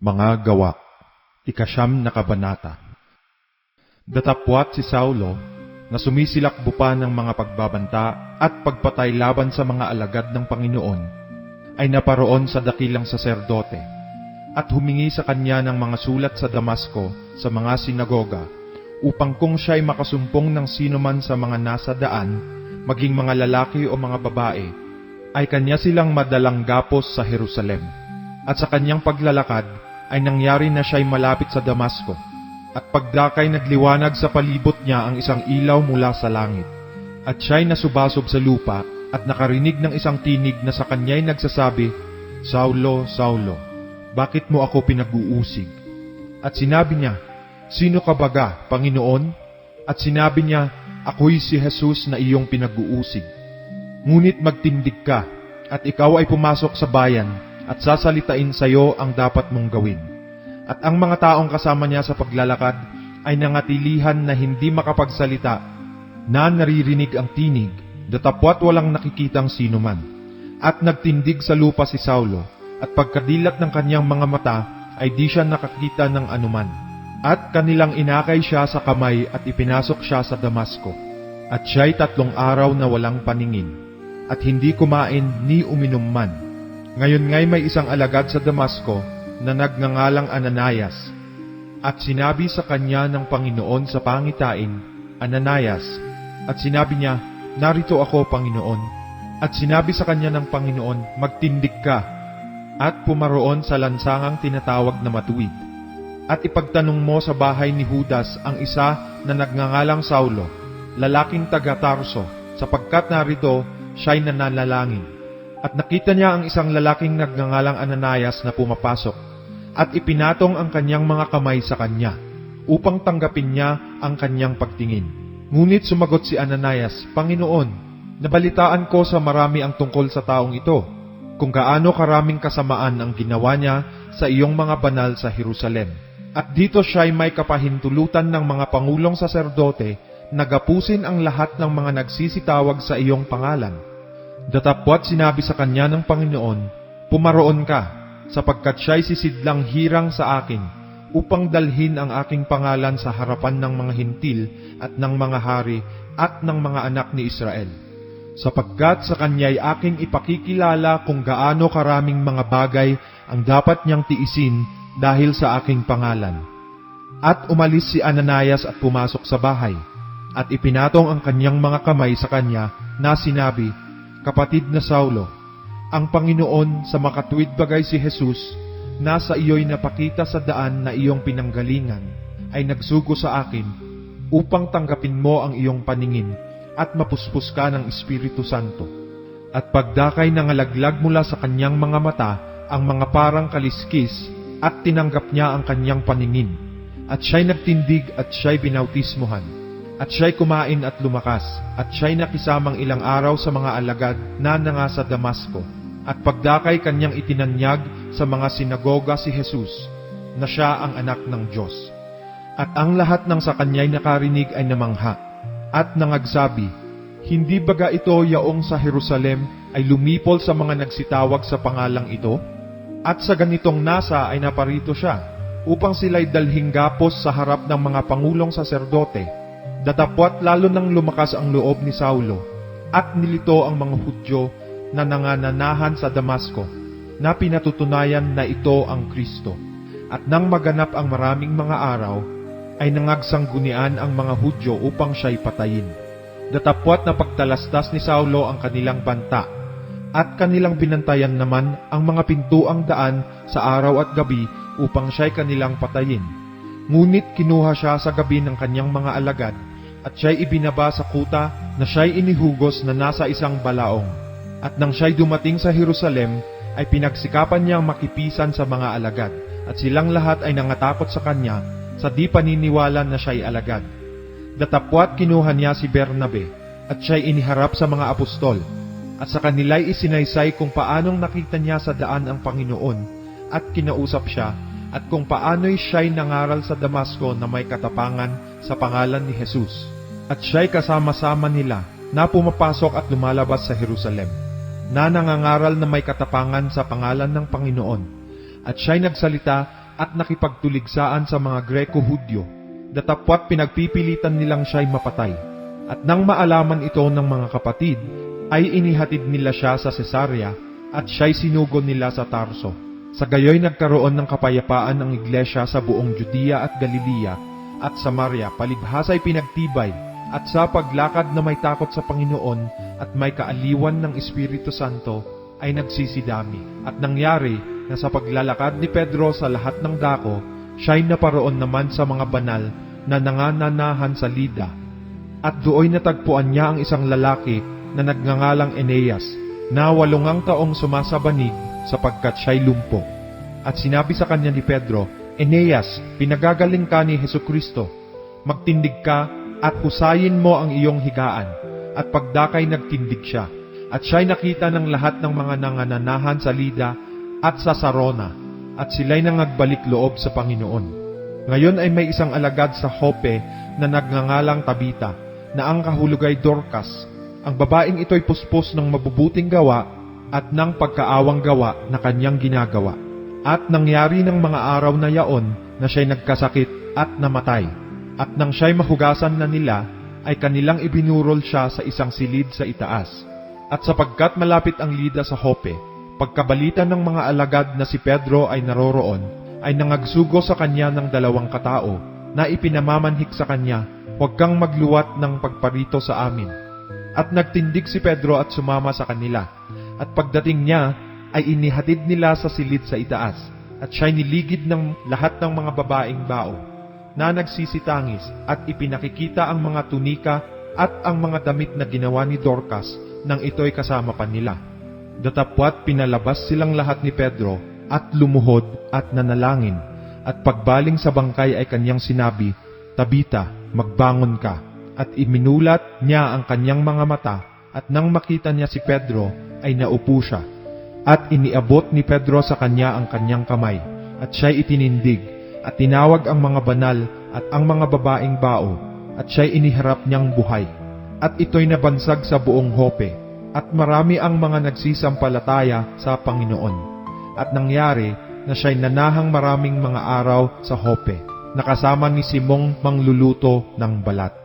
Mga Gawa, 9 na kabanata. Datapwat si Saulo, na sumisilakbo pa ng mga pagbabanta at pagpatay laban sa mga alagad ng Panginoon, ay naparoon sa dakilang saserdote, at humingi sa kanya ng mga sulat sa Damasco sa mga sinagoga, upang kung siya'y makasumpong ng sinuman sa mga nasa daan, maging mga lalaki o mga babae, ay kanya silang madalang gapos sa Jerusalem. At sa kanyang paglalakad, ay nangyari na siya'y malapit sa Damasco, at pagdakay nagliwanag sa palibot niya ang isang ilaw mula sa langit. At siya'y nasubasob sa lupa, at nakarinig ng isang tinig na sa kanya'y nagsasabi, "Saulo, Saulo, bakit mo ako pinag-uusig?" At sinabi niya, "Sino ka baga, Panginoon?" At sinabi niya, "Ako'y si Jesus na iyong pinag-uusig. Ngunit magtindig ka, at ikaw ay pumasok sa bayan, at sasalitain sa iyo ang dapat mong gawin." At ang mga taong kasama niya sa paglalakad ay nangatilihan na hindi makapagsalita, na naririnig ang tinig, datapwat walang nakikitang sinuman. At nagtindig sa lupa si Saulo, at pagkadilat ng kanyang mga mata ay di siya nakakita ng anuman. At kanilang inakay siya sa kamay at ipinasok siya sa Damasco. At siya'y 3 araw na walang paningin, at hindi kumain ni uminom man. Ngayon nga'y may isang alagad sa Damasco na nagngangalang Ananias, at sinabi sa kanya ng Panginoon sa pangitain, "Ananias." At sinabi niya, "Narito ako, Panginoon." At sinabi sa kanya ng Panginoon, "Magtindig ka, at pumaroon sa lansangang tinatawag na Matuwid. At ipagtanong mo sa bahay ni Judas ang isa na nagngangalang Saulo, lalaking taga Tarso, sapagkat narito siya'y nananalangin." At nakita niya ang isang lalaking nagngangalang Ananias na pumapasok, at ipinatong ang kanyang mga kamay sa kanya, upang tanggapin niya ang kanyang pagtingin. Ngunit sumagot si Ananias, "Panginoon, nabalitaan ko sa marami ang tungkol sa taong ito, kung gaano karaming kasamaan ang ginawa niya sa iyong mga banal sa Jerusalem. At dito siya'y may kapahintulutan ng mga pangulong saserdote na gapusin ang lahat ng mga nagsisitawag sa iyong pangalan." Datapwat sinabi sa kanya ng Panginoon, "Pumaroon ka, sapagkat siya'y sisidlang hirang sa akin, upang dalhin ang aking pangalan sa harapan ng mga hintil at ng mga hari at ng mga anak ni Israel. Sapagkat sa kanya'y aking ipakikilala kung gaano karaming mga bagay ang dapat niyang tiisin dahil sa aking pangalan." At umalis si Ananias at pumasok sa bahay, at ipinatong ang kanyang mga kamay sa kanya na sinabi, "Kapatid na Saulo, ang Panginoon sa makatuwid bagay si Jesus, na sa iyo'y napakita sa daan na iyong pinanggalingan, ay nagsugo sa akin, upang tanggapin mo ang iyong paningin, at mapuspos ka ng Espiritu Santo." At pagdakay nangalaglag mula sa kanyang mga mata ang mga parang kaliskis, at tinanggap niya ang kanyang paningin. At siya'y nagtindig at siya'y binautismuhan. At siya'y kumain at lumakas, at siya'y nakisamang ilang araw sa mga alagad na nasa Damasco. At pagdakay kanyang itinanyag sa mga sinagoga si Jesus, na siya ang anak ng Diyos. At ang lahat ng sa kanya'y nakarinig ay namangha, at nangagsabi, "Hindi baga ito yaong sa Jerusalem ay lumipol sa mga nagsitawag sa pangalang ito? At sa ganitong nasa ay naparito siya, upang sila'y dalhing gapos sa harap ng mga pangulong saserdote." Datapwat lalo nang lumakas ang loob ni Saulo, at nilito ang mga Hudyo na nangananahan sa Damasco, na pinatutunayan na ito ang Kristo. At nang maganap ang maraming mga araw, ay nangagsangunian ang mga Hudyo upang siya'y patayin. Datapwat na pagtalastas ni Saulo ang kanilang banta, at kanilang binantayan naman ang mga pintuang daan sa araw at gabi upang siya'y kanilang patayin. Ngunit kinuha siya sa gabi ng kanyang mga alagad, at siya'y ibinaba sa kuta na siya'y inihugos na nasa isang balaong. At nang siya'y dumating sa Jerusalem, ay pinagsikapan niyang makipisan sa mga alagad, at silang lahat ay nangatakot sa kanya, sa di paniniwala na siya'y alagad. Datapwat kinuha niya si Bernabe, at siya'y iniharap sa mga apostol, at sa kanila'y isinaysay kung paanong nakita niya sa daan ang Panginoon, at kinausap siya, at kung paano'y siya'y nangaral sa Damasco na may katapangan sa pangalan ni Jesus. At siya'y kasama-sama nila na pumapasok at lumalabas sa Jerusalem, na nangangaral na may katapangan sa pangalan ng Panginoon. At siya'y nagsalita at nakipagtuligsaan sa mga Greko-Hudyo, datapwat pinagpipilitan nilang siya'y mapatay. At nang maalaman ito ng mga kapatid, ay inihatid nila siya sa Cesarea at siya'y sinugo nila sa Tarso. Sa gayoy nagkaroon ng kapayapaan ang iglesia sa buong Judea at Galilea at Samaria, palibhasa'y pinagtibay, at sa paglakad na may takot sa Panginoon at may kaaliwan ng Espiritu Santo ay nagsisidami. At nangyari na sa paglalakad ni Pedro sa lahat ng dako, siya'y naparoon naman sa mga banal na nangananahan sa Lida. At dooy natagpuan niya ang isang lalaki na nagngangalang Eneas, na 8 taong sumasabanig sapagkat siya'y lumpo. At sinabi sa kanya ni Pedro, Eneas, pinagagaling ka ni Hesukristo. Magtindig ka at husayin mo ang iyong higaan. At pagdakay nagtindig siya. At siya'y nakita ng lahat ng mga nangananahan sa Lida at sa Sarona. At sila'y nangagbalik loob sa Panginoon. Ngayon ay may isang alagad sa Joppe na nagngangalang Tabita, na ang kahulugay Dorcas. Ang babaeng ito'y puspos ng mabubuting gawa at ng pagkaawang gawa na kanyang ginagawa. At nangyari ng mga araw na yaon na siya'y nagkasakit at namatay. At nang siya'y mahugasan na nila, ay kanilang ibinurol siya sa isang silid sa itaas. At sapagkat malapit ang Lida sa Joppe, pagkabalita ng mga alagad na si Pedro ay naroroon, ay nangagsugo sa kanya ng 2 katao na ipinamamanhik sa kanya, huwag kang magluwat ng pagparito sa amin. At nagtindig si Pedro at sumama sa kanila. At pagdating niya, ay inihatid nila sa silid sa itaas. At siya'y niligid ng lahat ng mga babaeng bao, na nagsisitangis, at ipinakikita ang mga tunika at ang mga damit na ginawa ni Dorcas nang ito'y kasama pa nila. Datapwat pinalabas silang lahat ni Pedro at lumuhod at nanalangin. At pagbaling sa bangkay ay kanyang sinabi, Tabita, magbangon ka. At iminulat niya ang kanyang mga mata, at nang makita niya si Pedro, ay naupo siya. At iniabot ni Pedro sa kanya ang kanyang kamay, at siya'y itinindig, at tinawag ang mga banal at ang mga babaeng bao, at siya'y iniharap niyang buhay. At ito'y nabansag sa buong Joppe, at marami ang mga nagsisampalataya sa Panginoon. At nangyari na siya'y nanahang maraming mga araw sa Joppe, nakasama ni Simong mangluluto ng balat.